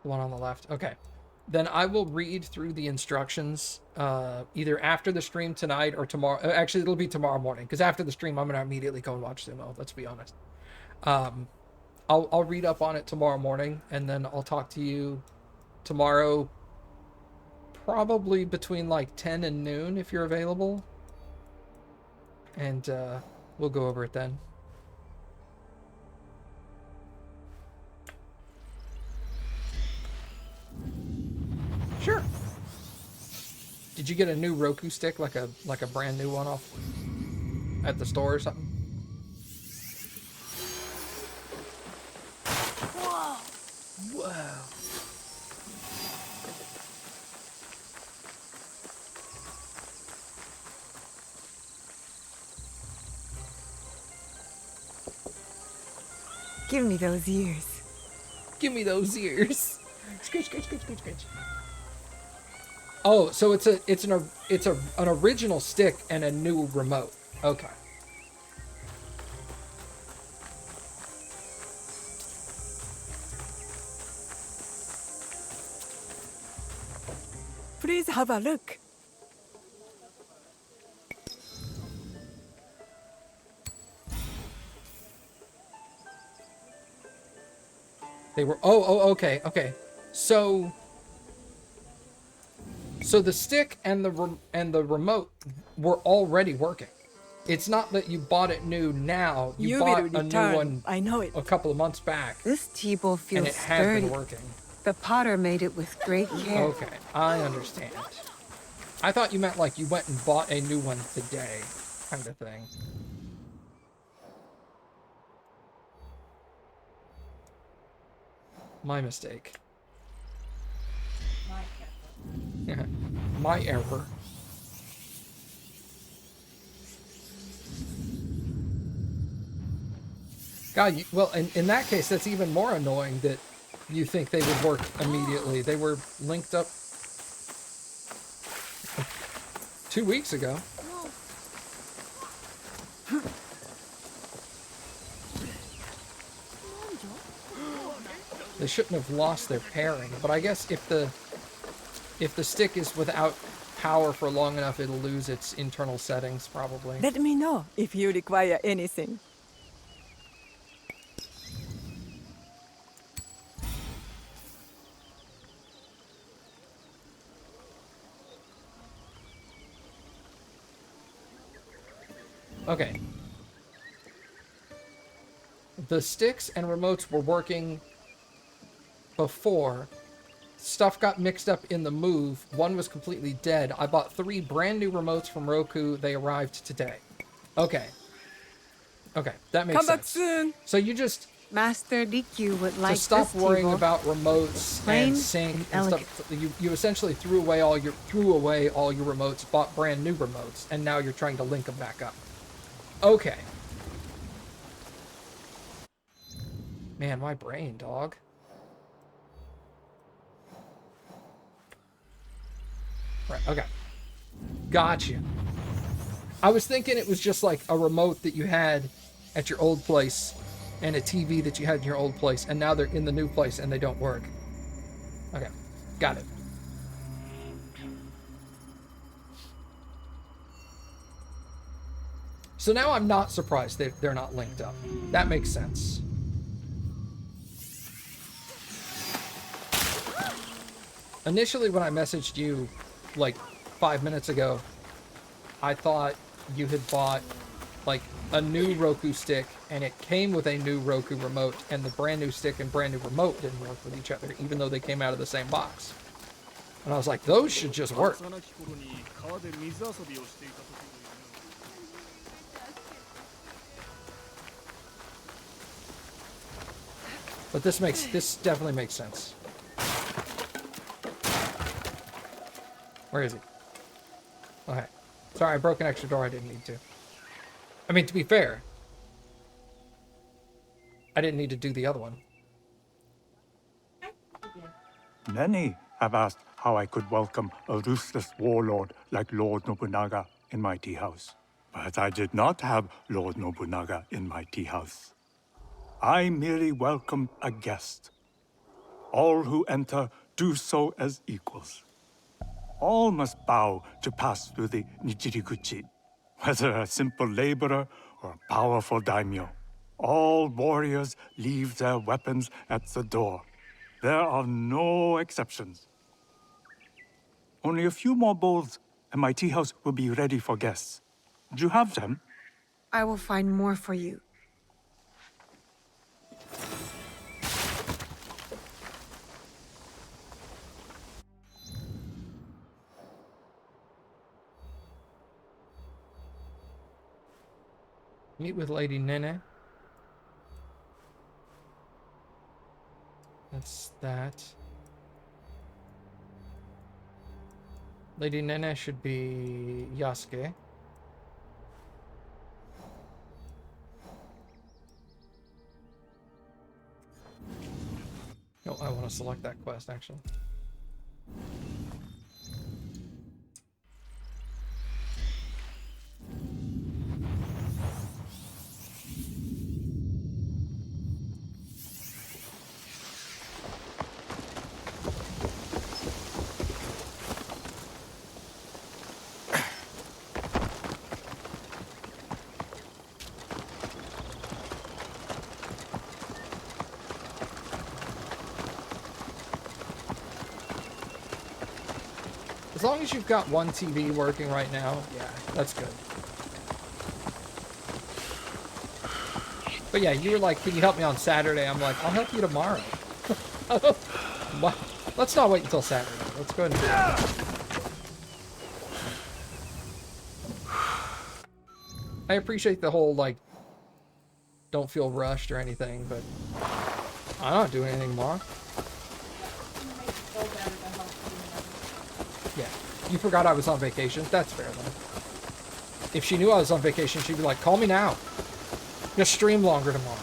The one on the left. Okay. Then I will read through the instructions either after the stream tonight or tomorrow. Actually, it'll be tomorrow morning because after the stream, I'm going to immediately go and watch Sumo. Let's be honest. I'll read up on it tomorrow morning, and then I'll talk to you tomorrow, probably between like 10 and noon if you're available. And we'll go over it then. Sure. Did you get a new Roku stick, like a brand new one off at the store or something? Whoa! Whoa. Give me those ears. Give me those ears. Scratch, scratch, scratch, scratch, scratch. Oh, so it's an original stick and a new remote. Okay. Please have a look. They were okay. So the stick and the remote were already working. It's not that you bought it new now. You bought a new one. I know it. A couple of months back. This table feels and it has sturdy. been working. The potter made it with great care. Okay, I understand. I thought you meant like you went and bought a new one today, kind of thing. My mistake. Yeah, my error. God, well, in that case, that's even more annoying that you think they would work immediately. They were linked up 2 weeks ago. They shouldn't have lost their pairing, but I guess if the stick is without power for long enough, it'll lose its internal settings, probably. Let me know if you require anything. Okay. The sticks and remotes were working before. Stuff got mixed up in the move. One was completely dead. I bought 3 brand new remotes from Roku. They arrived today. Okay. Okay, that makes sense. Come back soon. So you just... Master Rikyu would like to stop this worrying table. about remotes Plain and sync and and stuff. You essentially threw away all your remotes, bought brand new remotes, and now you're trying to link them back up. Okay. Man, my brain, dog. Right, okay. Gotcha. I was thinking it was just like a remote that you had at your old place and a TV that you had in your old place, and now they're in the new place and they don't work. Okay, got it. So now I'm not surprised that they're not linked up. That makes sense. Initially, when I messaged you like 5 minutes ago, I thought you had bought like a new Roku stick and it came with a new Roku remote, and the brand new stick and brand new remote didn't work with each other, even though they came out of the same box. And I was like, those should just work. But this definitely makes sense. Where is he? Okay. Sorry, I broke an extra door I didn't need to. I mean, to be fair, I didn't need to do the other one. Many have asked how I could welcome a ruthless warlord like Lord Nobunaga in my tea house. But I did not have Lord Nobunaga in my tea house. I merely welcomed a guest. all who enter do so as equals. All must bow to pass through the Nichiriguchi, whether a simple laborer or a powerful daimyo. All warriors leave their weapons at the door. There are no exceptions. Only a few more bowls, and my tea house will be ready for guests. Do you have them? I will find more for you. Meet with Lady Nene. That's that. Lady Nene should be Yasuke. No, I want to select that quest, actually. As long as you've got one TV working right now, yeah, that's good. But yeah, you were like, can you help me on Saturday? I'm like, I'll help you tomorrow. What? Let's not wait until Saturday. Let's go ahead and do it. I appreciate the whole, like, don't feel rushed or anything, but I'm not doing anything tomorrow. Yeah, you forgot I was on vacation. That's fair, though. If she knew I was on vacation, she'd be like, call me now. Just stream longer tomorrow.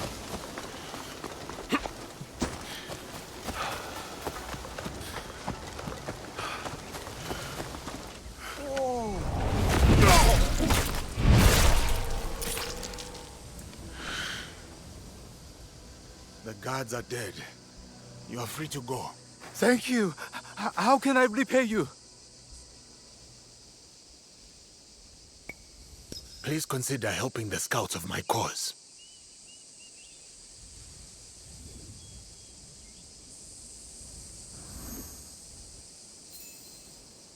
The guards are dead. You are free to go. Thank you. How can I repay you? Please consider helping the scouts of my cause.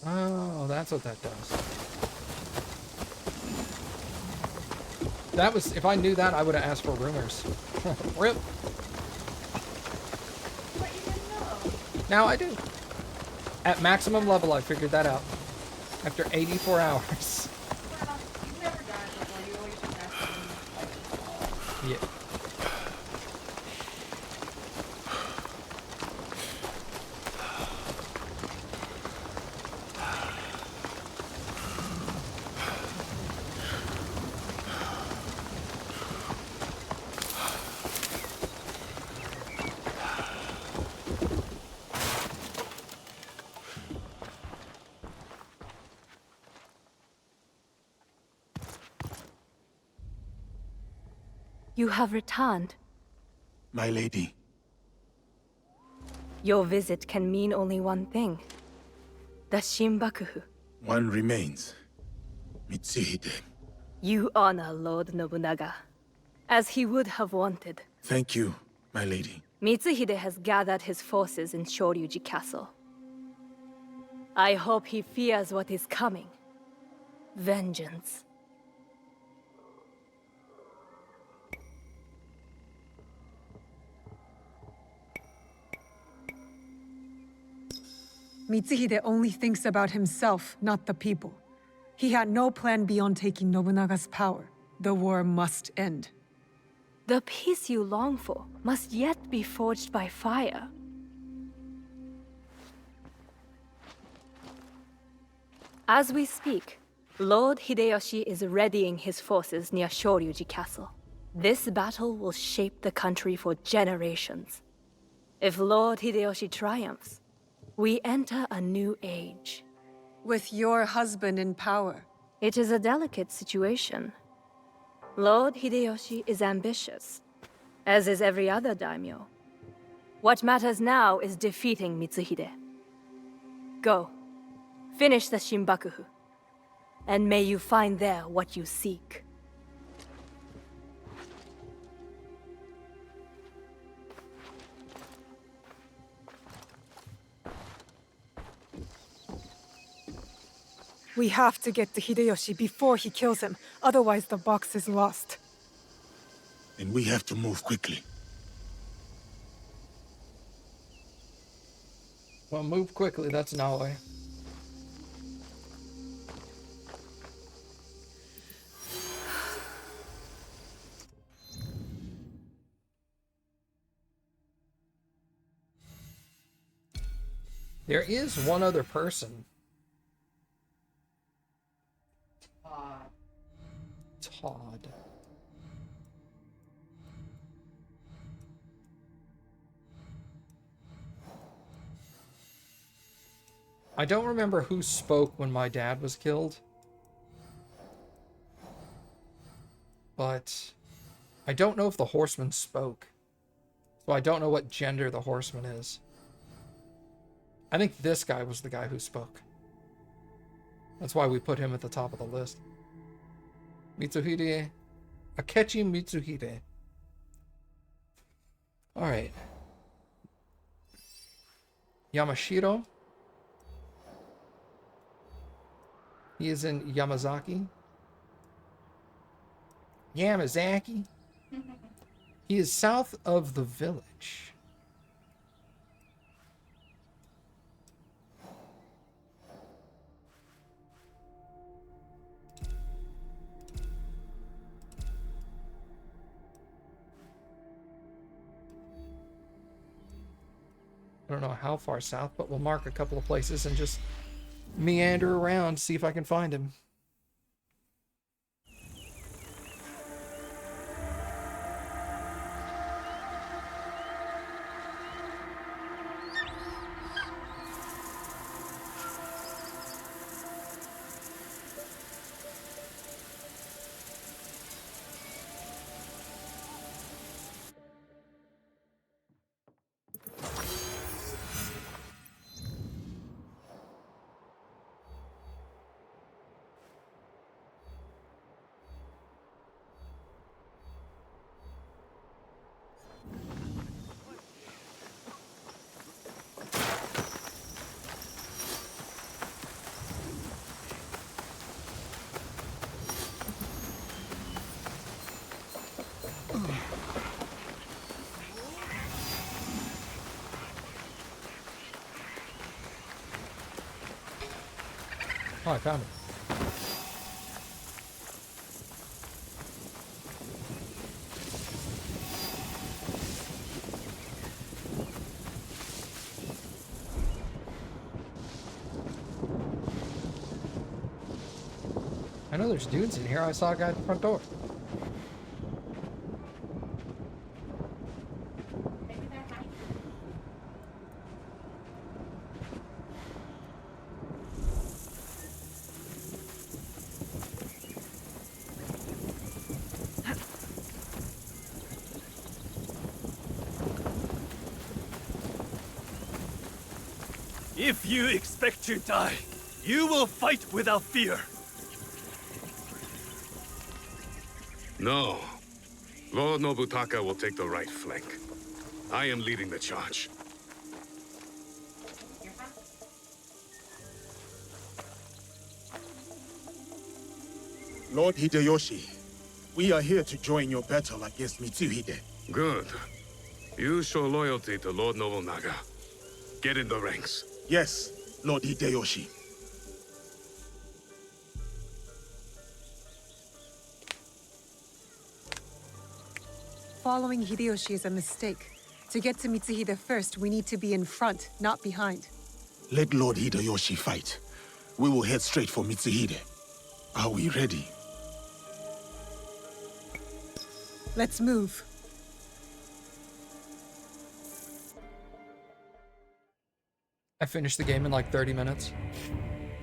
Oh, that's what that does. That was, if I knew that, I would have asked for rumors. Rip. Now I do. At maximum level, I figured that out. After 84 hours. Yeah. You have returned. My lady, Your visit can mean only one thing. The Shinbakufu. one remains. Mitsuhide. You honor Lord Nobunaga, as he would have wanted. Thank you, my lady. Mitsuhide has gathered his forces in Shoryuji Castle. I hope he fears what is coming. Vengeance. Mitsuhide only thinks about himself, not the people. He had no plan beyond taking Nobunaga's power. The war must end. The peace you long for must yet be forged by fire. As we speak, Lord Hideyoshi is readying his forces near Shoryuji Castle. This battle will shape the country for generations. If Lord Hideyoshi triumphs, we enter a new age. With your husband in power. It is a delicate situation. Lord Hideyoshi is ambitious, as is every other daimyo. What matters now is defeating Mitsuhide. Go. Finish the Shinbakufu. And may you find there what you seek. We have to get to Hideyoshi before he kills him, otherwise the box is lost. And we have to move quickly. Well, move quickly, that's Naoi. There is one other person. Todd. I don't remember who spoke when my dad was killed. But I don't know if the horseman spoke. So I don't know what gender the horseman is. I think this guy was the guy who spoke. That's why we put him at the top of the list. Mitsuhide. Akechi Mitsuhide. Alright. Yamashiro. He is in Yamazaki. Yamazaki. He is south of the village. I don't know how far south, but we'll mark a couple of places and just meander around, see if I can find him. Oh, I found him. I know there's dudes in here. I saw a guy at the front door. If you expect to die, you will fight without fear. No. Lord Nobutaka will take the right flank. I am leading the charge. Lord Hideyoshi, we are here to join your battle against Mitsuhide. Good. You show loyalty to Lord Nobunaga. Get in the ranks. Yes, Lord Hideyoshi. Following Hideyoshi is a mistake. To get to Mitsuhide first, we need to be in front, not behind. Let Lord Hideyoshi fight. We will head straight for Mitsuhide. Are we ready? Let's move. I finished the game in like 30 minutes.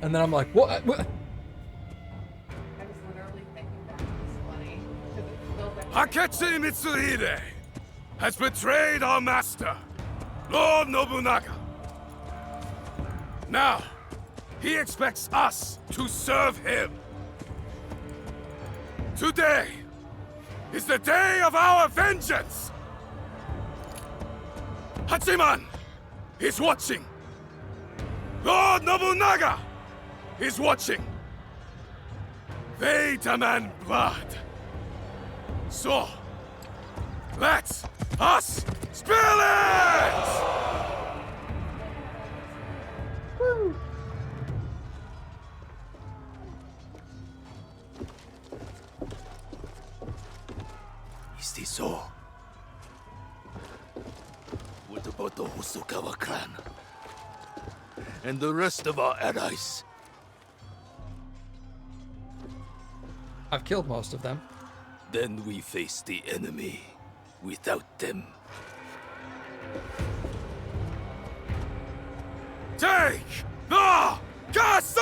And then I'm like, what? I was literally thinking that was funny. Because it feels like Akechi Mitsuhide has betrayed our master. Lord Nobunaga. Now, he expects us to serve him. Today is the day of our vengeance! Hachiman is watching. Lord Nobunaga is watching. They demand blood. So, let us spill it! Is this so? What about the Hosokawa clan? And the rest of our allies? I've killed most of them. Then we face the enemy without them. Take the castle!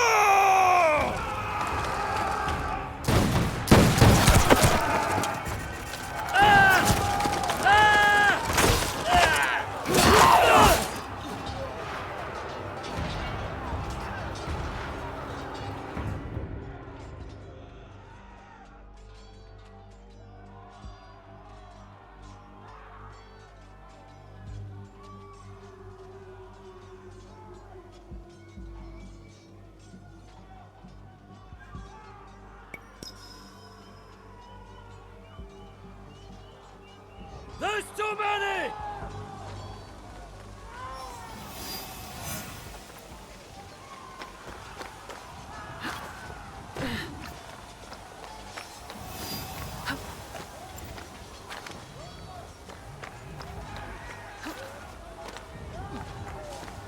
There's too many!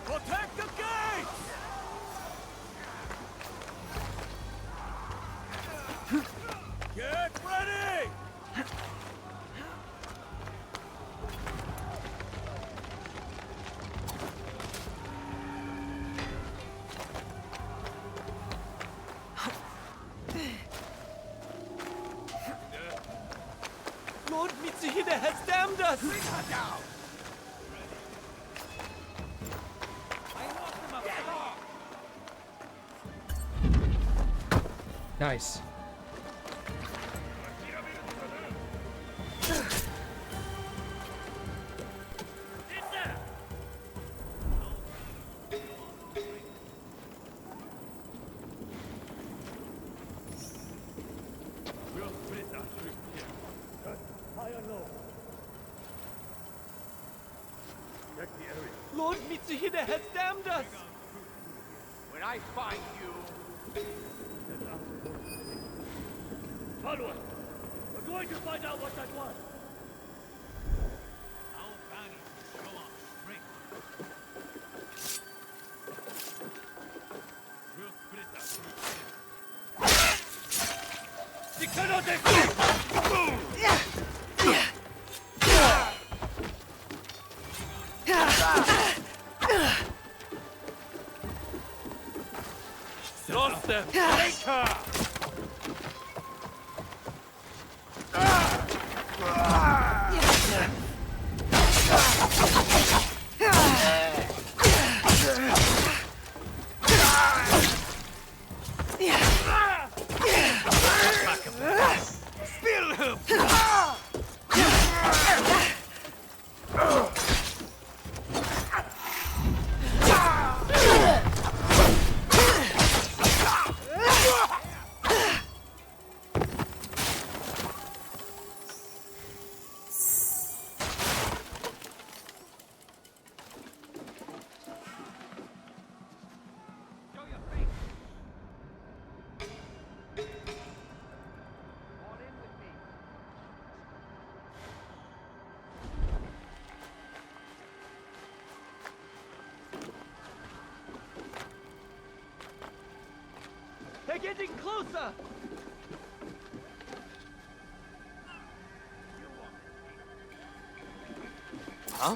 Protect the gates! Get ready! Lord Mitsuhide has damned us! Bring her down! Nice. Lord Mitsuhide has damned us! When I find you... Follow us! We're going to find out what that was! Lost them! Take her! Spill him! They're getting closer! Huh?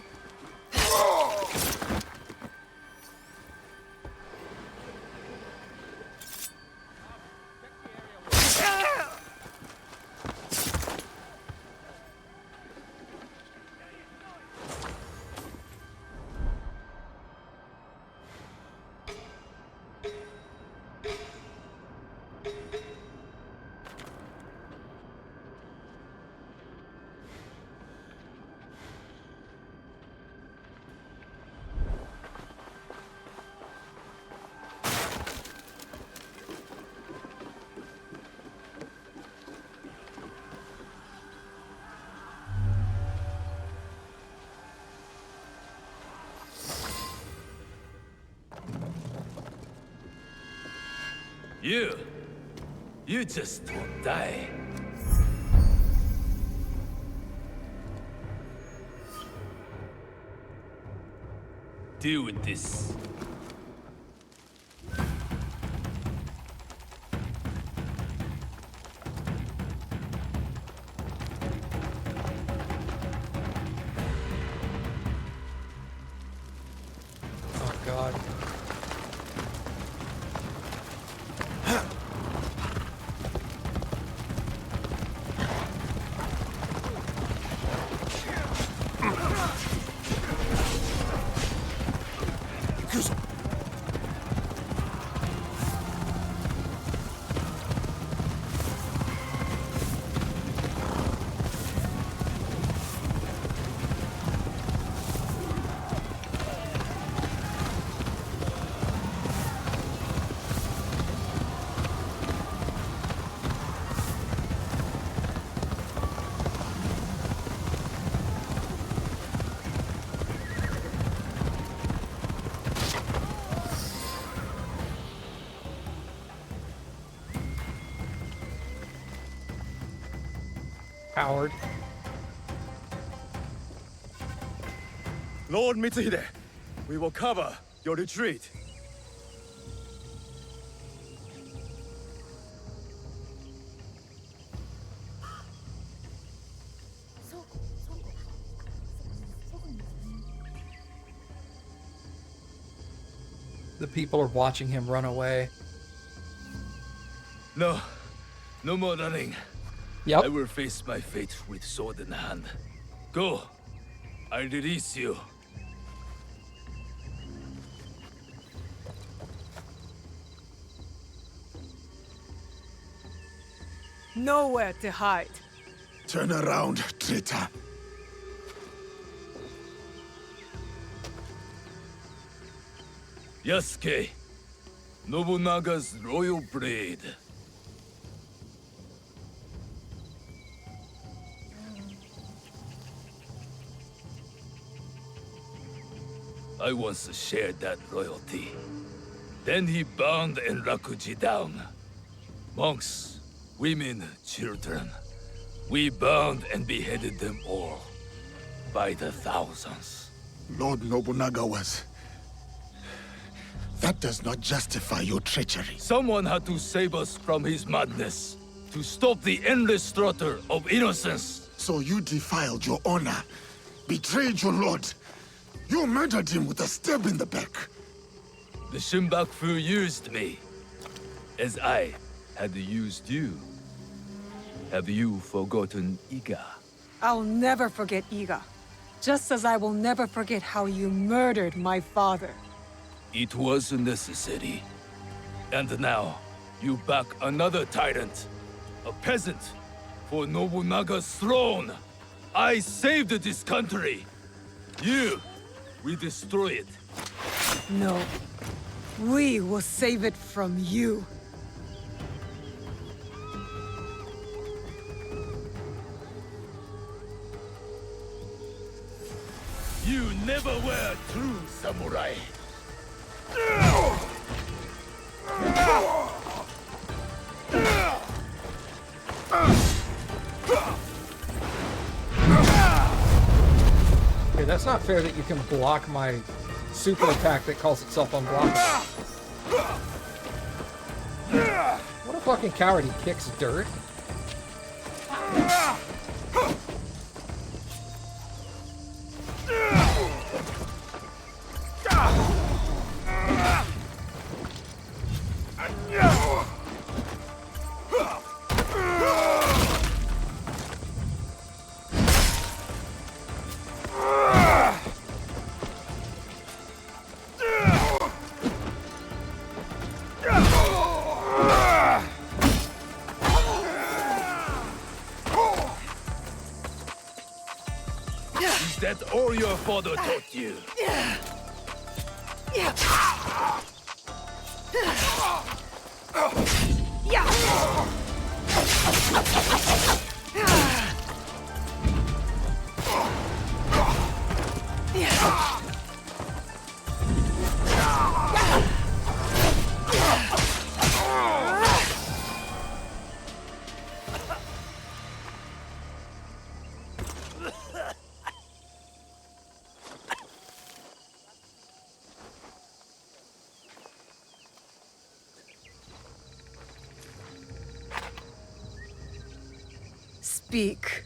You just won't die. Deal with this. Oh God. Howard. Lord Mitsuhide, we will cover your retreat. The people are watching him run away. No more running. Yep. I will face my fate with sword in hand. Go. I release you. Nowhere to hide. Turn around, traitor. Yasuke, Nobunaga's royal blade. I once shared that royalty. Then he bound Enrakuji down. Monks, women, children. We bound and beheaded them all. By the thousands. Lord Nobunaga was... That does not justify your treachery. Someone had to save us from his madness. To stop the endless slaughter of innocents. So you defiled your honor, betrayed your lord. You murdered him with a stab in the back. The Shinbakufu used me, as I had used you. Have you forgotten Iga? I'll never forget Iga. Just as I will never forget how you murdered my father. It was necessary. And now, you back another tyrant. A peasant. For Nobunaga's throne. I saved this country. You, we destroy it. No. We will save it from you. You never were a true samurai. Okay, that's not fair that you can block my super attack that calls itself unblockable. What a fucking coward, he kicks dirt. Is that all your father taught you? Speak.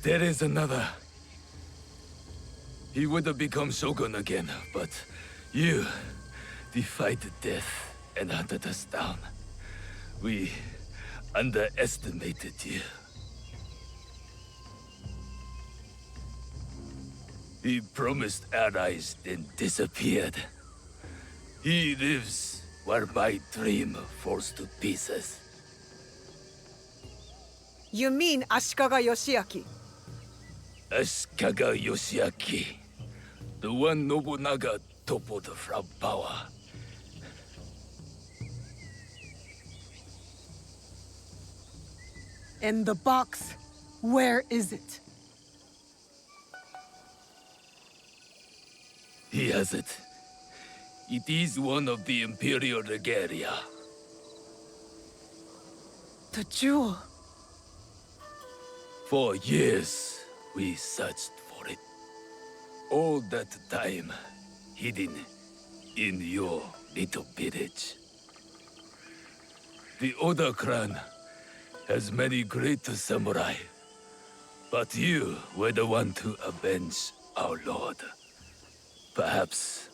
There is another. He would have become Shogun again, but you defied death and hunted us down. We underestimated you. He promised allies, then disappeared. He lives where my dream falls to pieces. You mean Ashikaga Yoshiaki? Ashikaga Yoshiaki, the one Nobunaga toppled from power. And the box, where is it? He has it. It is one of the Imperial regalia. The jewel. For years, we searched for it. All that time, hidden in your little village. The Oda clan has many great samurai, but you were the one to avenge our lord. Perhaps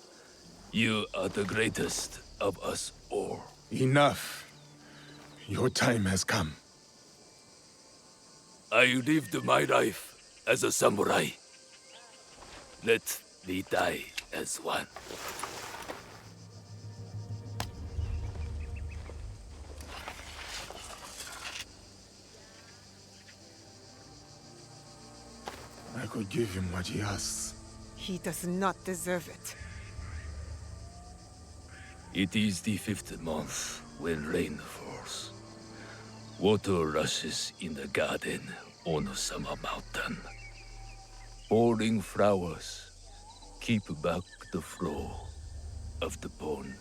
you are the greatest of us all. Enough. Your time has come. I lived my life as a samurai. Let me die as one. I could give him what he asks. He does not deserve it. It is the 5th month when rain falls. Water rushes in the garden on Summer Mountain. Falling flowers keep back the flow of the pond.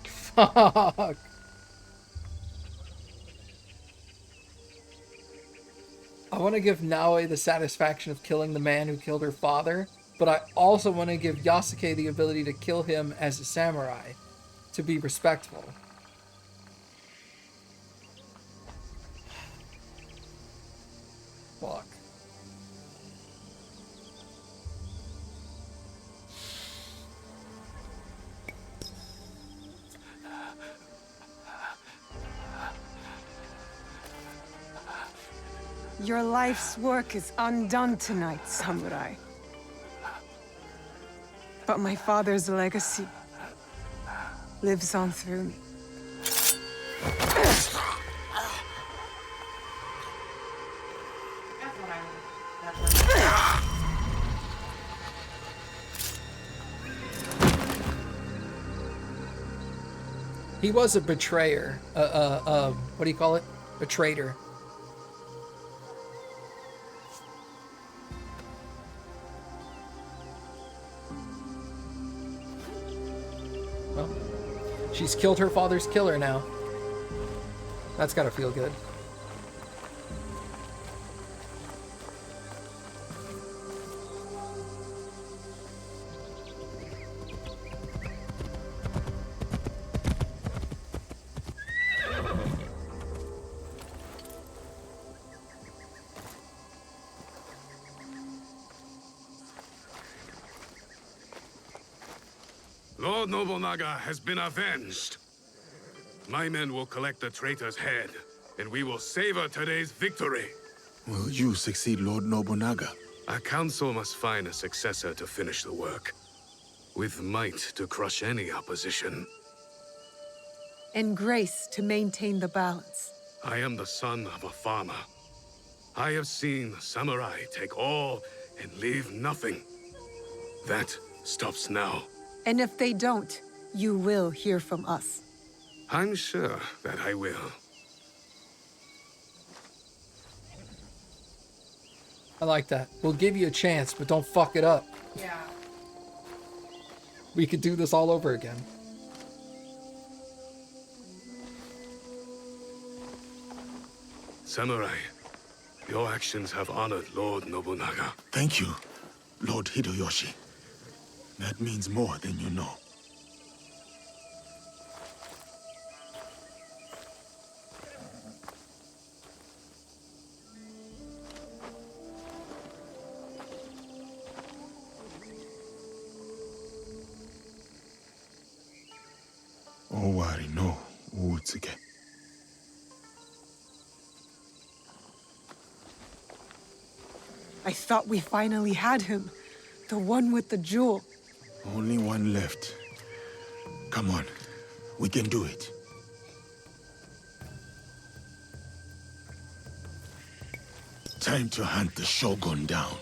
Fuck. I want to give Naoe the satisfaction of killing the man who killed her father, but I also want to give Yasuke the ability to kill him as a samurai, to be respectful. Fuck. Your life's work is undone tonight, samurai. But my father's legacy lives on through me. That's what I. He was a betrayer. What do you call it? A traitor. Well, she's killed her father's killer now. That's gotta feel good. Lord Nobunaga has been avenged. My men will collect the traitor's head, and we will savor today's victory. Will you succeed Lord Nobunaga? Our council must find a successor to finish the work, with might to crush any opposition. And grace to maintain the balance. I am the son of a farmer. I have seen samurai take all and leave nothing. That stops now. And if they don't, you will hear from us. I'm sure that I will. I like that. We'll give you a chance, but don't fuck it up. Yeah. We could do this all over again. Samurai, your actions have honored Lord Nobunaga. Thank you. Lord Hideyoshi. That means more than you know. Owari no Uutsuge. I thought we finally had him. The one with the jewel. Only one left. Come on, we can do it. Time to hunt the Shogun down.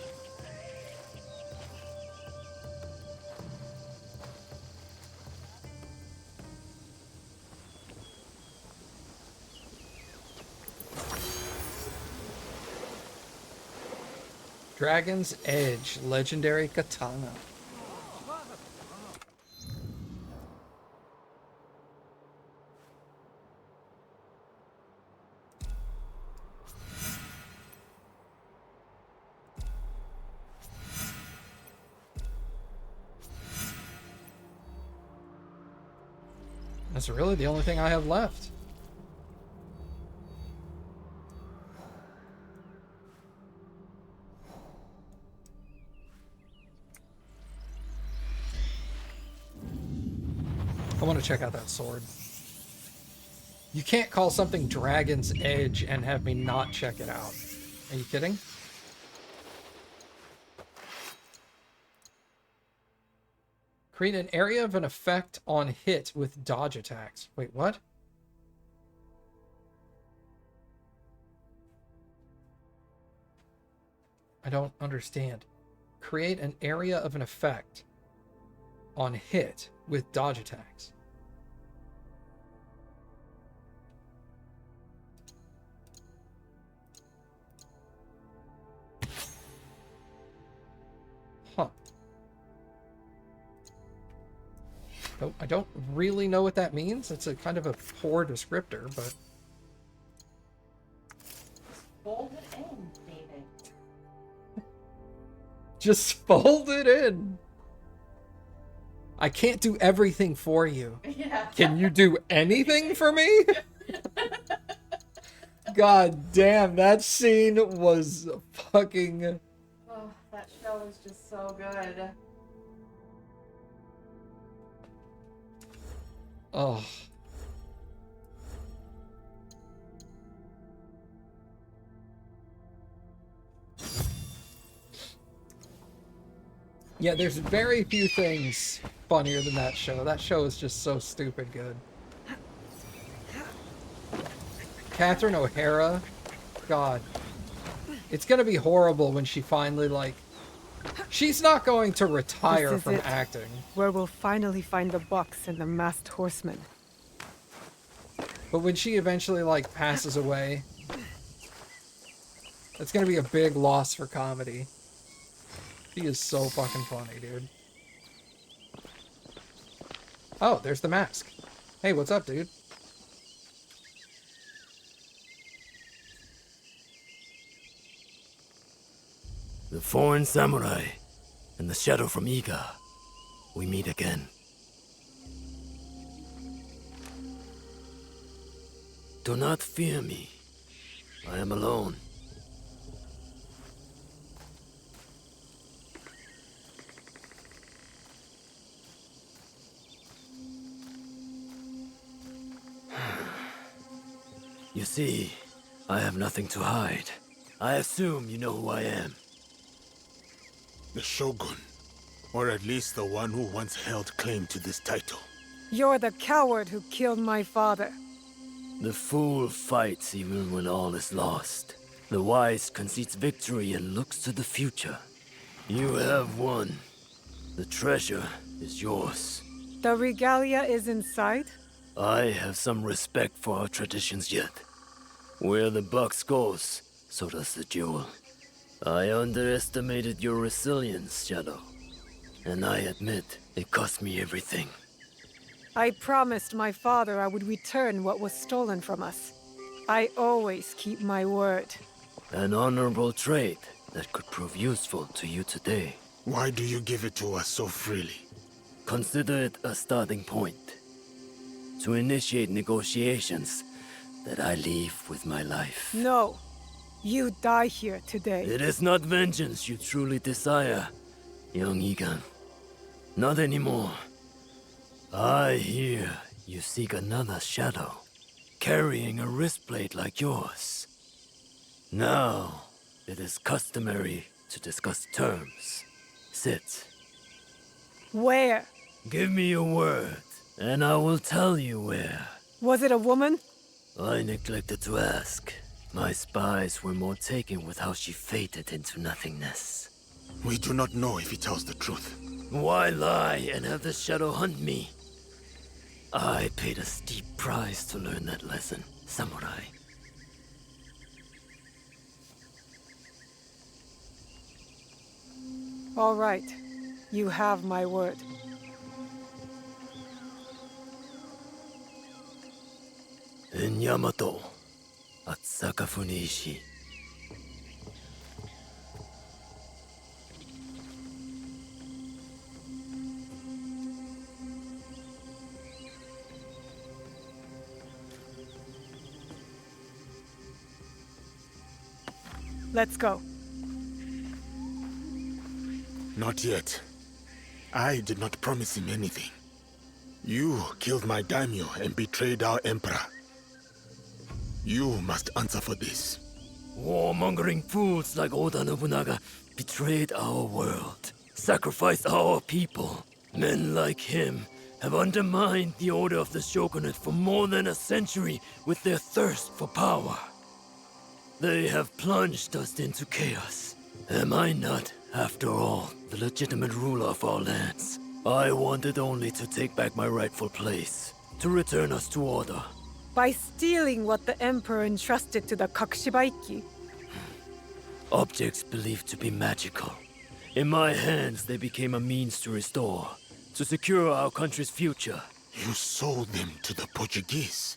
Dragon's Edge, legendary katana. That's really the only thing I have left. I want to check out that sword. You can't call something Dragon's Edge and have me not check it out. Are you kidding? Create an area of an effect on hit with dodge attacks. Wait, what? I don't understand. Create an area of an effect on hit with dodge attacks. Huh. Oh, I don't really know what that means. It's a kind of a poor descriptor, but... Fold it in, David. Just fold it in. I can't do everything for you. Yeah. Can you do anything for me? God damn, that scene was fucking... Oh, that show is just so good. Oh. Yeah, there's very few things funnier than that show. That show is just so stupid good. Catherine O'Hara, God. It's gonna be horrible when she finally, like... She's not going to retire This is from it. acting. Where we'll finally find the box and the masked horseman. But when she eventually, like, passes away... That's gonna be a big loss for comedy. She is so fucking funny, dude. Oh, there's the mask. Hey, what's up, dude? The foreign samurai and the shadow from Iga. We meet again. Do not fear me. I am alone. You see, I have nothing to hide. I assume you know who I am. The Shogun. Or at least the one who once held claim to this title. You're the coward who killed my father. The fool fights even when all is lost. The wise concedes victory and looks to the future. You have won. The treasure is yours. The regalia is inside? I have some respect for our traditions yet. Where the box goes, so does the jewel. I underestimated your resilience, Shadow. And I admit, it cost me everything. I promised my father I would return what was stolen from us. I always keep my word. An honorable trait that could prove useful to you today. Why do you give it to us so freely? Consider it a starting point. To initiate negotiations that I leave with my life. No. You die here today. It is not vengeance you truly desire, young Egan. Not anymore. I hear you seek another shadow, carrying a wristblade like yours. Now, it is customary to discuss terms. Sit. Where? Give me your word, and I will tell you where. Was it a woman? I neglected to ask. My spies were more taken with how she faded into nothingness. We do not know if he tells the truth. Why lie and have the shadow hunt me? I paid a steep price to learn that lesson, samurai. All right. You have my word. In Yamato, at Sakafuniishi. Let's go. Not yet. I did not promise him anything. You killed my daimyo and betrayed our emperor. You must answer for this. Warmongering fools like Oda Nobunaga betrayed our world, sacrificed our people. Men like him have undermined the order of the shogunate for more than a century with their thirst for power. They have plunged us into chaos. Am I not, after all, the legitimate ruler of our lands? I wanted only to take back my rightful place, to return us to order. By stealing what the Emperor entrusted to the Kakushibaiki. Objects believed to be magical. In my hands, they became a means to restore, to secure our country's future. You sold them to the Portuguese.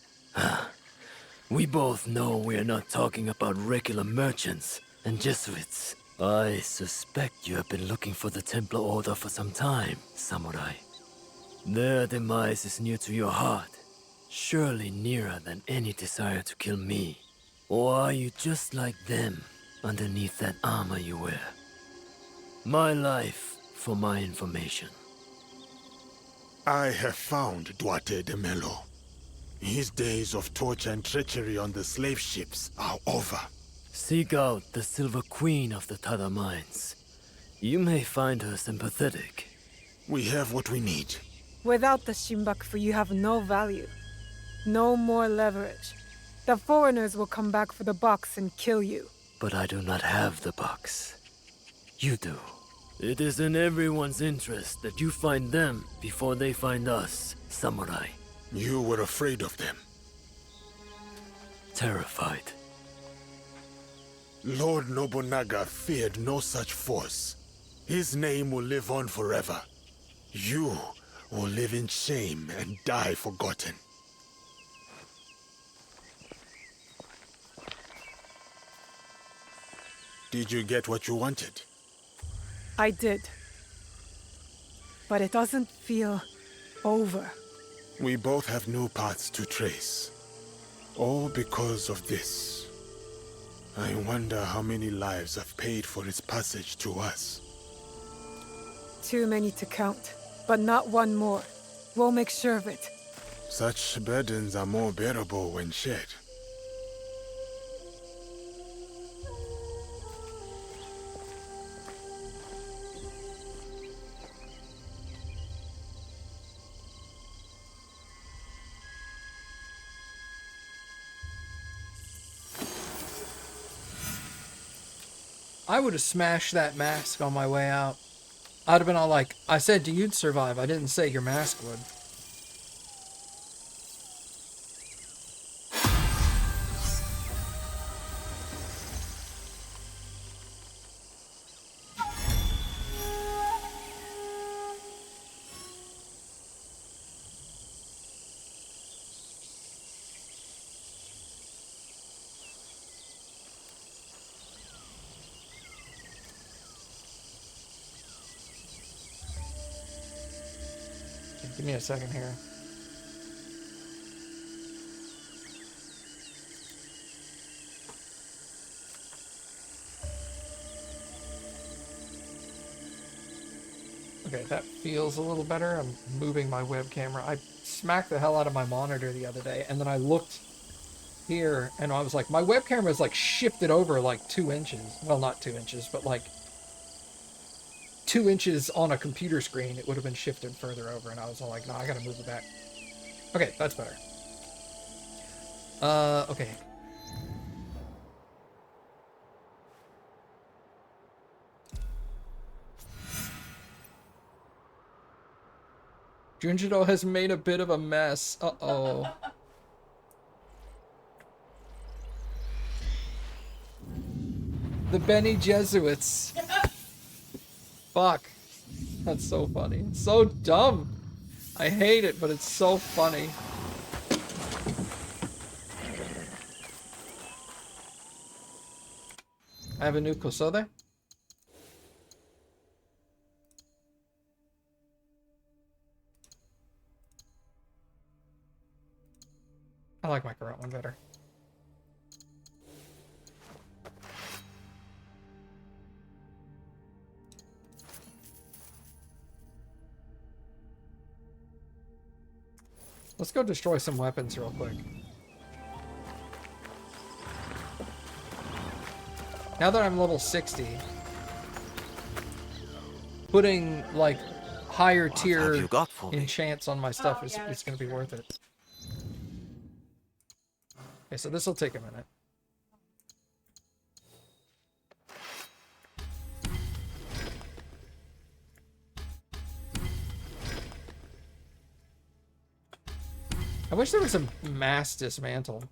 We both know we are not talking about regular merchants and Jesuits. I suspect you have been looking for the Templar Order for some time, samurai. Their demise is near to your heart, surely nearer than any desire to kill me. Or are you just like them, underneath that armor you wear? My life for my information. I have found Duarte de Melo. His days of torture and treachery on the slave ships are over. Seek out the Silver Queen of the Tada Mines. You may find her sympathetic. We have what we need. Without the Shimbakufu, you have no value. No more leverage. The foreigners will come back for the box and kill you. But I do not have the box. You do. It is in everyone's interest that you find them before they find us, samurai. You were afraid of them. Terrified. Lord Nobunaga feared no such force. His name will live on forever. You will live in shame and die forgotten. Did you get what you wanted? I did. But it doesn't feel over. We both have new paths to trace. All because of this. I wonder how many lives have paid for its passage to us. Too many to count, but not one more. We'll make sure of it. Such burdens are more bearable when shared. I would have smashed that mask on my way out. I'd have been all like, I said you'd survive. I didn't say your mask would. Give me a second here. Okay, that feels a little better. I'm moving my web camera. I smacked the hell out of my monitor the other day, and then I looked here, and I was like, my web camera is like shifted over like 2 inches. Well, not 2 inches, but like 2 inches on a computer screen. It would have been shifted further over, and I was all like, no, I gotta move it back. Okay, that's better. Okay. Junjito has made a bit of a mess. Uh-oh. The Benny Jesuits. Fuck. That's so funny. It's so dumb. I hate it, but it's so funny. I have a new Kosode. I like my current one better. Let's go destroy some weapons real quick. Now that I'm level 60, putting like higher tier enchants on my stuff is going to be worth it. Okay, so this will take a minute. I wish there was a mass dismantle.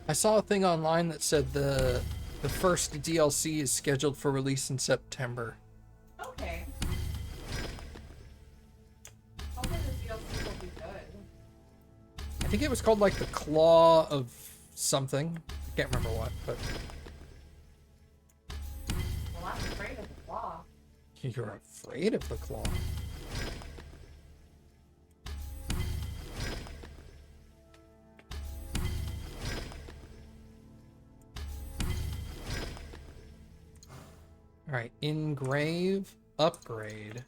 I saw a thing online that said the first DLC is scheduled for release in September. Okay. Hopefully the DLC will be good. I think it was called like the Claw of something. I can't remember what, but Well, I'm afraid of the claw. you're afraid of the Claw. Alright, engrave, upgrade.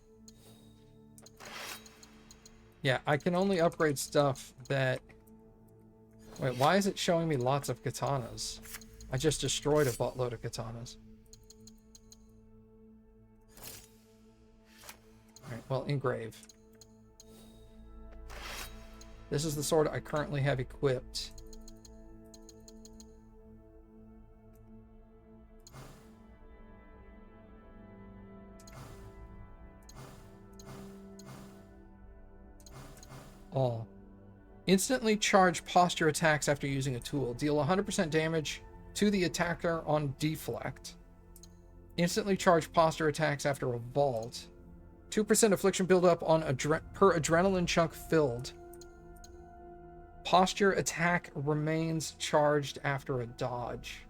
Yeah, I can only upgrade stuff that... Wait, why is it showing me lots of katanas? I just destroyed a buttload of katanas. Alright, well, engrave. This is the sword I currently have equipped. All. Instantly charge posture attacks after using a tool. Deal 100% damage to the attacker on deflect. Instantly charge posture attacks after a vault. 2% affliction buildup on per adrenaline chunk filled. Posture attack remains charged after a dodge.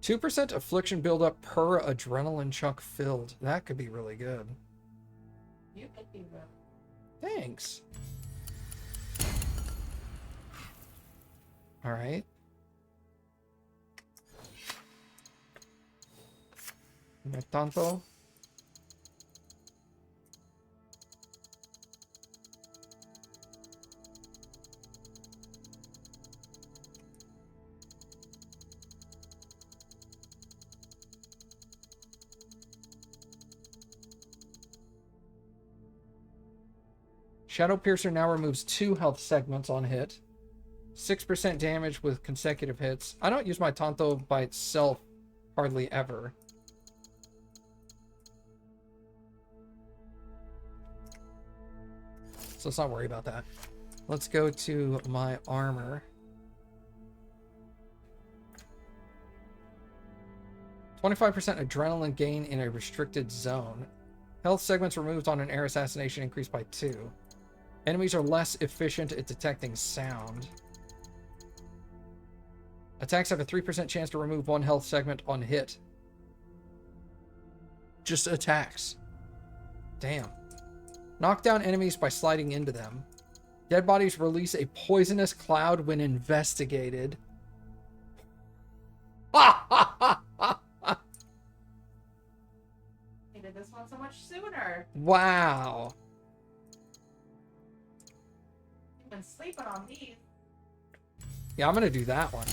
2% affliction buildup per adrenaline chunk filled. That could be really good. You could be real. Thanks. All right. No tanto. Shadow Piercer now removes 2 health segments on hit. 6% damage with consecutive hits. I don't use my Tanto by itself hardly ever. So let's not worry about that. Let's go to my armor. 25% adrenaline gain in a restricted zone. Health segments removed on an air assassination increased by 2. Enemies are less efficient at detecting sound. Attacks have a 3% chance to remove 1 health segment on hit. Just attacks. Damn. Knock down enemies by sliding into them. Dead bodies release a poisonous cloud when investigated. He did this one so much sooner. Wow. You've been sleeping on these. Yeah, I'm gonna do that one.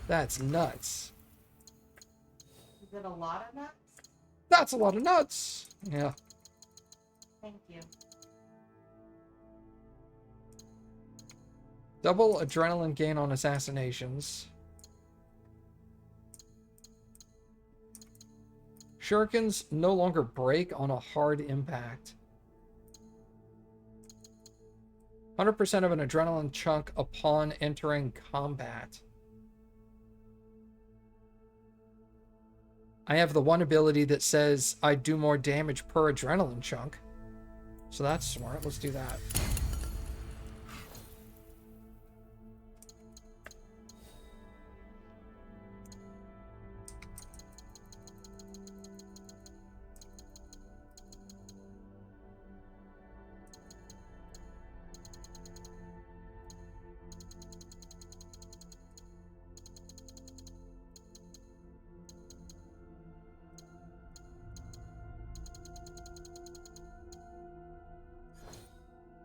That's nuts. Is it a lot of nuts? That's a lot of nuts. Yeah. Thank you. Double adrenaline gain on assassinations. Shurikens no longer break on a hard impact. 100% of an adrenaline chunk upon entering combat. I have the one ability that says I do more damage per adrenaline chunk. So that's smart. Let's do that.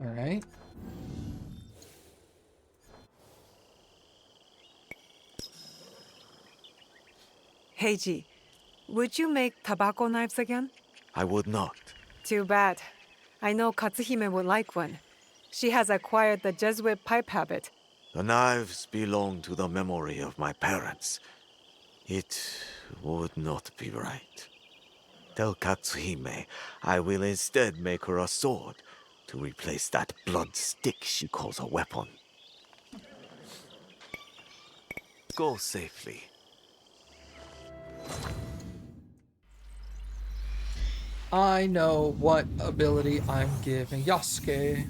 All right. Heiji, would you make tobacco knives again? I would not. Too bad. I know Katsuhime would like one. She has acquired the Jesuit pipe habit. The knives belong to the memory of my parents. It would not be right. Tell Katsuhime I will instead make her a sword to replace that blood stick she calls a weapon. Go safely. I know what ability I'm giving Yasuke.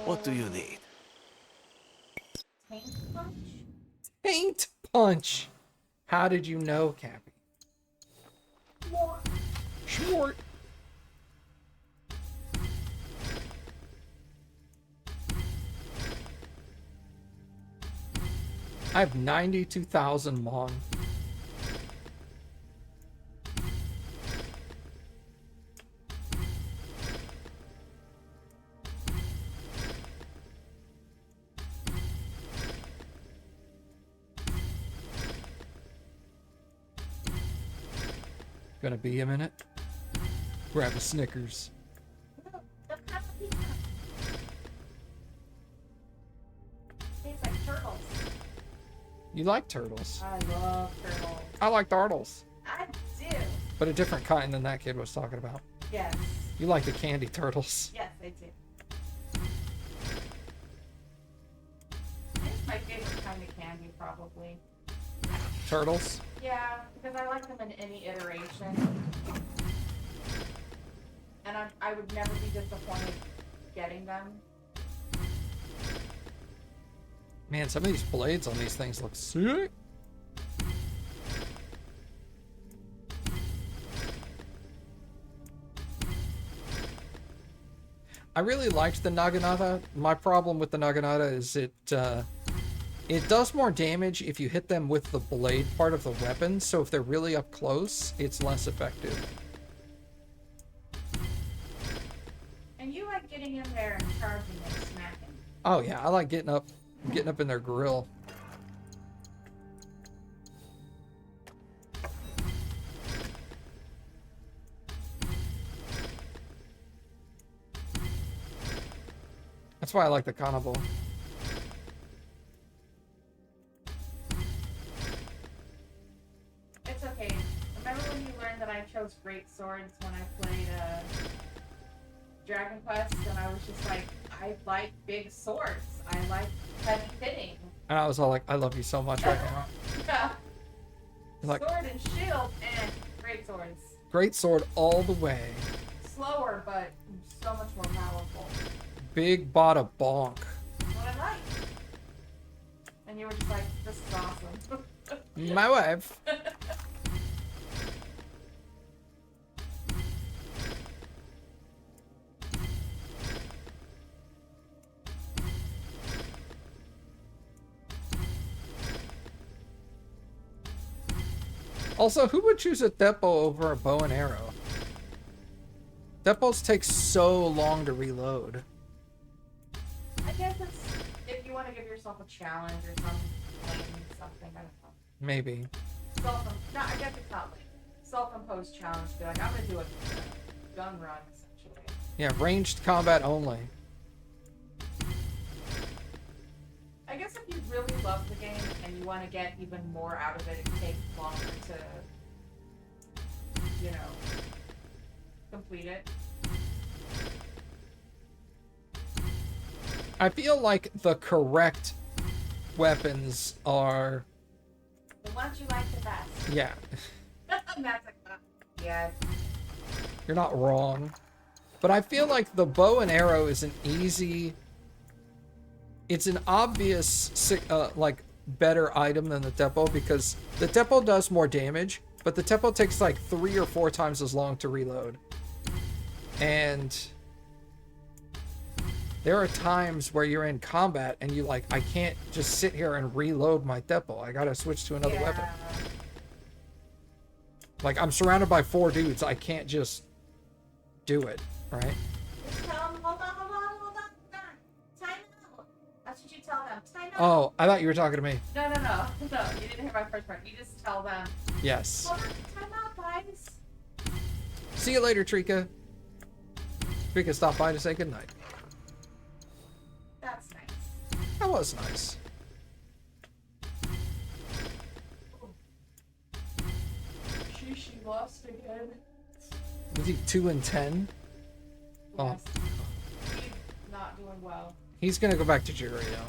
What do you need? Taint punch? Paint punch. How did you know, Cappy? Short. I have 92,000 Mon. Gonna be a minute. Grab a Snickers. Tastes like turtles. You like turtles? I love turtles. I like turtles. I do. But a different kind than that kid was talking about. Yes. You like the candy turtles. Yes, I do. It's my favorite kind of candy, probably. Turtles? Yeah, because I like them in any iteration. And I would never be disappointed getting them. Man, some of these blades on these things look sick. I really liked the Naginata. My problem with the Naginata is it does more damage if you hit them with the blade part of the weapon, so if they're really up close, it's less effective. And you like getting in there and charging and smacking. Oh yeah, I like getting up in their grill. That's why I like the Kanabo. It's okay. Remember when you learned that I chose great swords when I played Dragon Quest, and I was just like, I like big swords. I like heavy hitting. And I was all like, I love you so much right now. Yeah. Like, Sword and shield and great swords. great sword all the way. Slower, but so much more powerful. Big bada bonk. That's what I like. And you were just like, this is awesome. My wife. Also, who would choose a Depot over a bow and arrow? Depots take so long to reload. I guess it's if you want to give yourself a challenge or something, I don't know. Maybe. No, I guess it's not like self-imposed challenge. Be like, I'm gonna do a gun run essentially. Yeah, ranged combat only. I guess if you really love the game and you want to get even more out of it, it takes longer to, you know, complete it. I feel like the correct weapons are... The ones you like the best. Yeah. And that's like, yeah. You're not wrong. But I feel like the bow and arrow is an easy... It's an obvious, like, better item than the Depot, because the Depot does more damage, but the Depot takes like 3 or 4 times as long to reload. And there are times where you're in combat and you like, I can't just sit here and reload my Depot. I gotta switch to another weapon. Like, I'm surrounded by 4 dudes. I can't just do it, right? Just tell them, hold on. Time out. That's what you tell them. Time out. Oh, I thought you were talking to me. No. No, you didn't hear my first part. You just tell them. Yes. Hold on. Time out, guys. See you later, Trika. Trika stopped by to say goodnight. That's nice. That was nice. She lost again. Was he 2 and 10? Yes. He's not doing well. He's gonna go back to Jurio.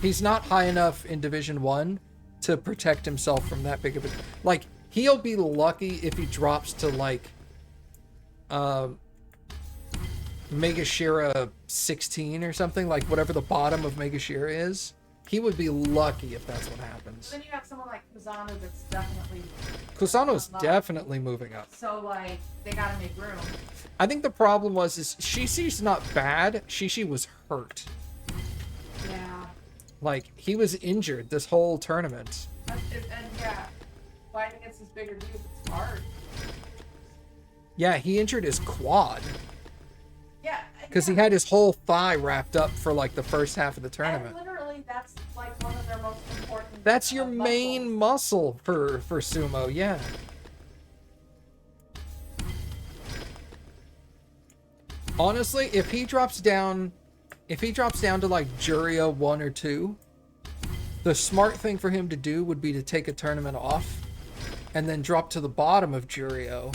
He's not high enough in Division 1 to protect himself from that big of a... Like, he'll be lucky if he drops to, like, Megashira 16 or something, like whatever the bottom of Megashira is. He would be lucky if that's what happens. Then you have someone like Kusano that's definitely... Kusano's definitely moving up. So, like, they gotta make room. I think the problem is Shishi's not bad. Shishi was hurt. Yeah. Like, he was injured this whole tournament. And yeah, fighting against this bigger dude, it's hard. Yeah, he injured his quad. Yeah. Because he had his whole thigh wrapped up for, like, the first half of the tournament. And literally, that's, like, one of their most important... That's your main muscle for sumo, yeah. Honestly, if he drops down to like Juria 1 or 2, the smart thing for him to do would be to take a tournament off and then drop to the bottom of Jurio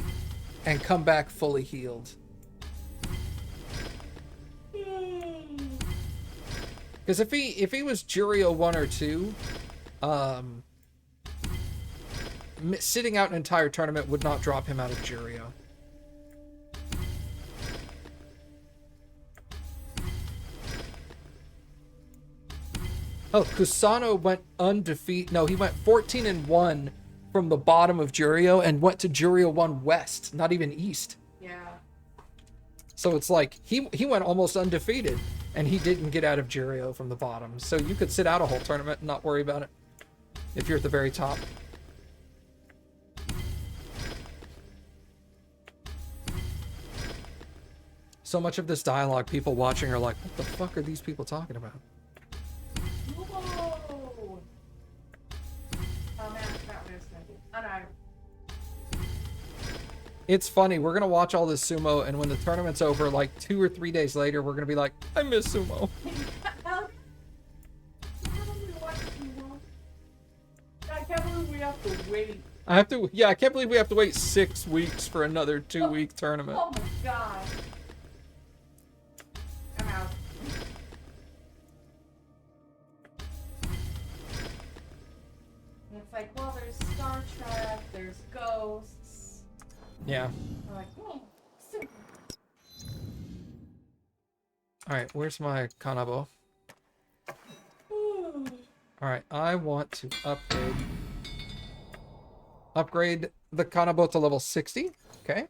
and come back fully healed. Because if he was Jurio 1 or 2, sitting out an entire tournament would not drop him out of Jurio. Oh, Kusano went undefeated. No, he went 14-1 from the bottom of Jurio and went to Jurio 1 West, not even East. Yeah. So it's like he went almost undefeated and he didn't get out of Jurio from the bottom. So you could sit out a whole tournament and not worry about it if you're at the very top. So much of this dialogue, people watching are like, what the fuck are these people talking about? Whoa! Oh man, I forgot what I was gonna do. Oh no. It's funny, we're gonna watch all this sumo, and when the tournament's over, like 2 or 3 days later, we're gonna be like, I miss sumo. I can't believe we have to wait. I can't believe we have to wait 6 weeks for another 2-week tournament. Oh my god. I'm out. And it's like, well, there's Star Trek, there's Ghosts. Yeah. I'm like, super. Alright, where's my Kanabo? Alright, I want to upgrade the Kanabo to level 60. Okay.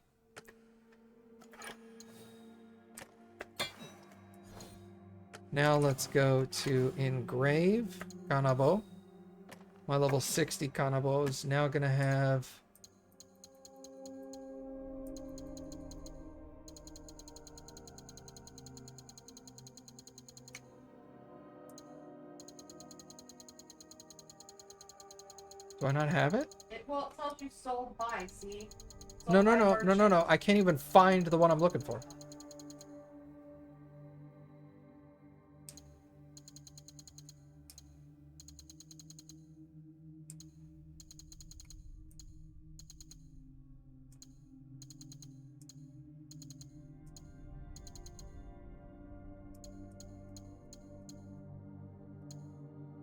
Now let's go to engrave Kanabo. My level 60 Kanabo is now gonna have Do I not have it? Well, it tells you sold by, see? No. I can't even find the one I'm looking for.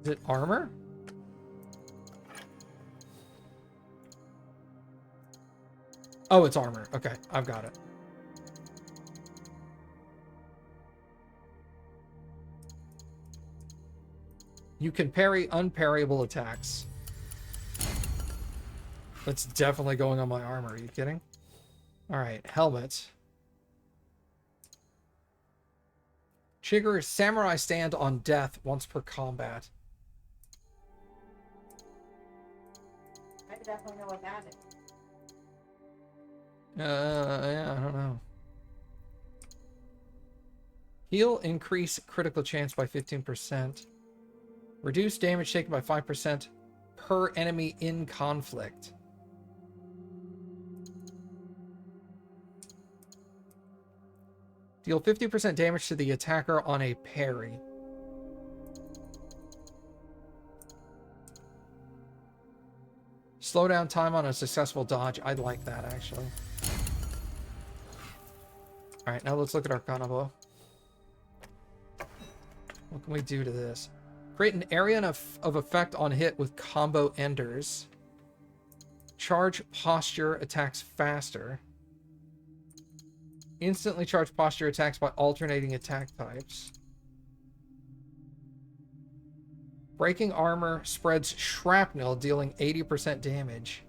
Is it armor? Oh, it's armor. Okay, I've got it. You can parry unparryable attacks. That's definitely going on my armor. Are you kidding? Alright, helmet. Trigger samurai stand on death once per combat. I definitely know what that is. Yeah, I don't know. Heal, increase critical chance by 15%. Reduce damage taken by 5% per enemy in conflict. Deal 50% damage to the attacker on a parry. Slow down time on a successful dodge. I'd like that, actually. Alright, now let's look at our Kanabo. What can we do to this? Create an area of effect on hit with combo enders. Charge posture attacks faster. Instantly charge posture attacks by alternating attack types. Breaking armor spreads shrapnel, dealing 80% damage.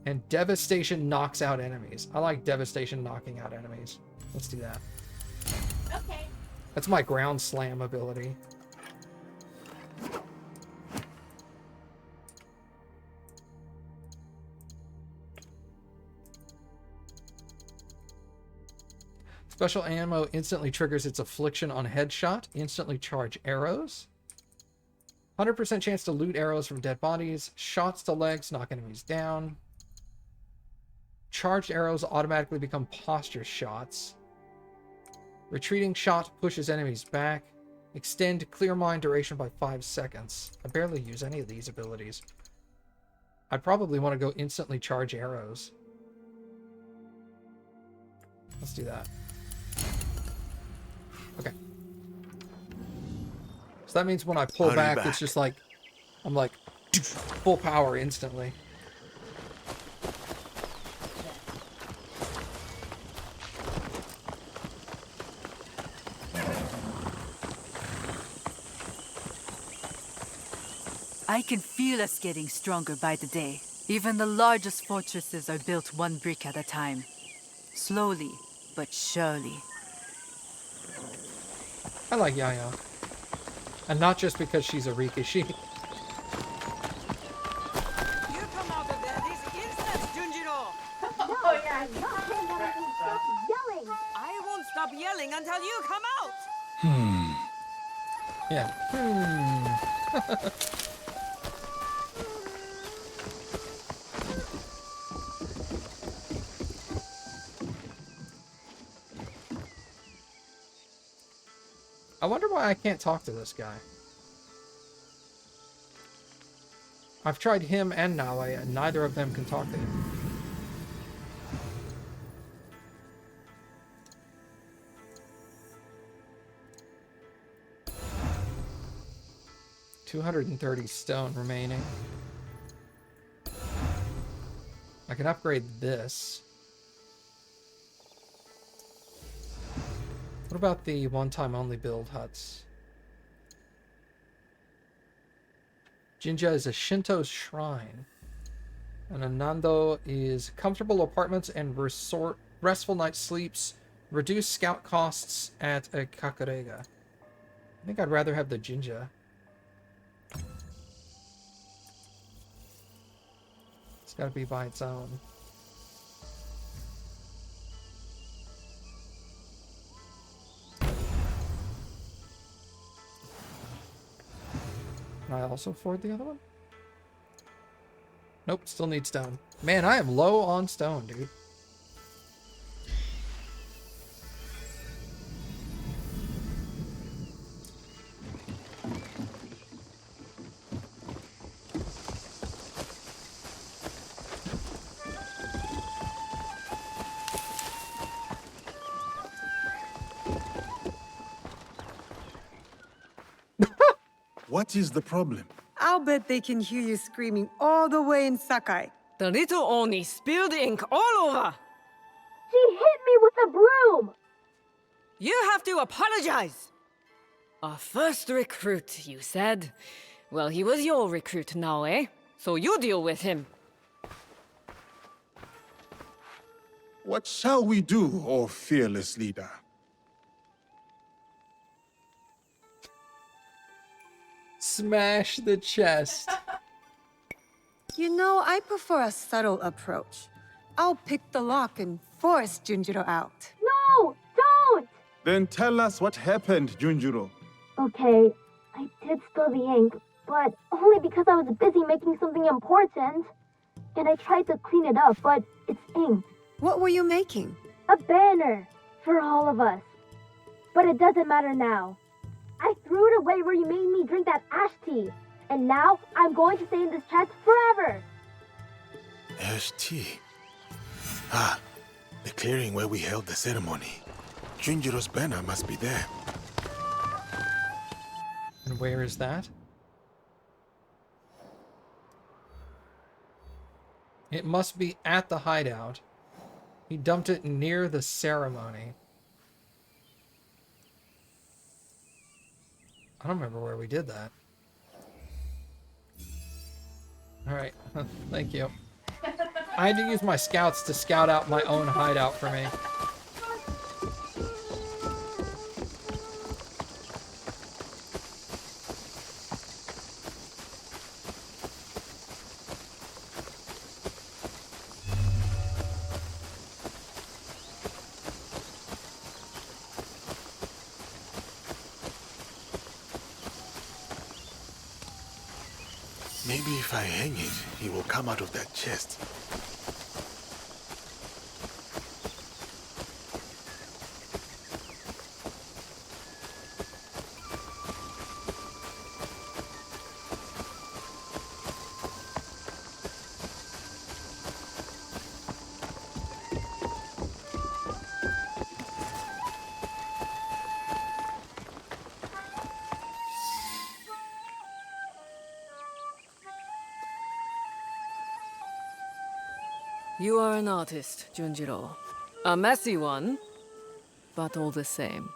And devastation knocks out enemies. I like devastation knocking out enemies. Let's do that. Okay. That's my ground slam ability. Special ammo instantly triggers its affliction on headshot. Instantly charge arrows. 100% chance to loot arrows from dead bodies. Shots to legs knock enemies down. Charged arrows automatically become posture shots. Retreating shot pushes enemies back. Extend clear mind duration by 5 seconds. I barely use any of these abilities. I'd probably want to go instantly charge arrows. Let's do that. Okay. So that means when I pull back, it's just like, I'm like, full power instantly. I can feel us getting stronger by the day. Even the largest fortresses are built one brick at a time. Slowly, but surely. I like Yaya. And not just because she's a Rikishi. You come out of there this instant, Junjiro! Oh yeah. Stop yelling. I won't stop yelling until you come out! Yeah. I wonder why I can't talk to this guy. I've tried him and Nawe, and neither of them can talk to him. $230 stone remaining. I can upgrade this. What about the one-time only build huts? Jinja is a Shinto shrine. And Anando is comfortable apartments and restful night sleeps. Reduce scout costs at a Kakurega. I think I'd rather have the Jinja. It's gotta be by its own. Can I also afford the other one? Nope, still need stone. Man, I am low on stone, dude. What is the problem? I'll bet they can hear you screaming all the way in Sakai. The little Oni spilled ink all over! She hit me with a broom! You have to apologize! Our first recruit, you said? Well, he was your recruit now, eh? So you deal with him. What shall we do, O fearless leader? Smash the chest. You know, I prefer a subtle approach. I'll pick the lock and force Junjiro out. No! Don't! Then tell us what happened, Junjiro. Okay, I did spill the ink, but only because I was busy making something important. And I tried to clean it up, but it's ink. What were you making? A banner for all of us. But it doesn't matter now. I threw it away where you made me drink that ash tea. And now I'm going to stay in this chest forever. Ash tea. Ah, the clearing where we held the ceremony. Junjiro's banner must be there. And where is that? It must be at the hideout. He dumped it near the ceremony. I don't remember where we did that. Alright, thank you. I had to use my scouts to scout out my own hideout for me. Maybe if I hang it, he will come out of that chest. You are an artist, Junjiro. A messy one, but all the same.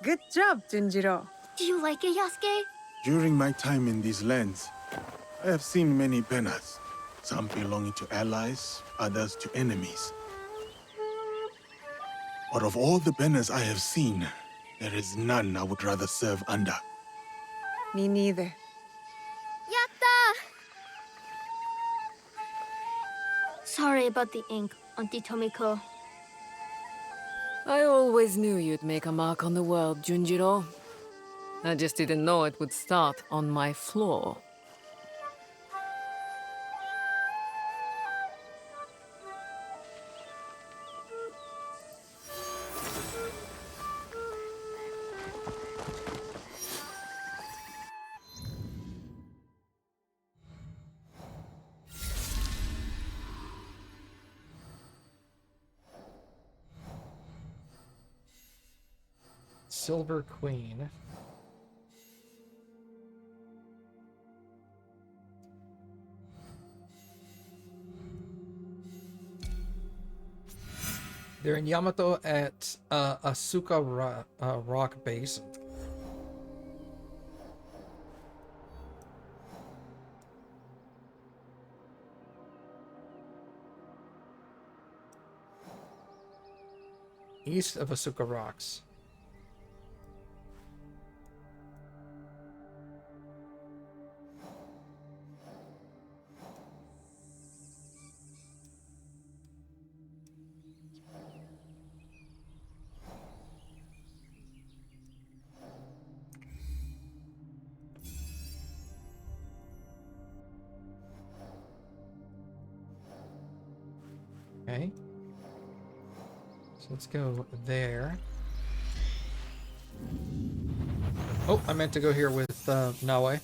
Good job, Junjiro. Do you like it, Yasuke? During my time in these lands, I have seen many banners. Some belonging to allies, others to enemies. But of all the banners I have seen, there is none I would rather serve under. Me neither. Yatta! Sorry about the ink, Auntie Tomiko. I always knew you'd make a mark on the world, Junjiro. I just didn't know it would start on my floor. Silver Queen. They're in Yamato at Asuka Rock Basin. East of Asuka Rocks. Okay. So let's go there. Oh, I meant to go here with Nawe.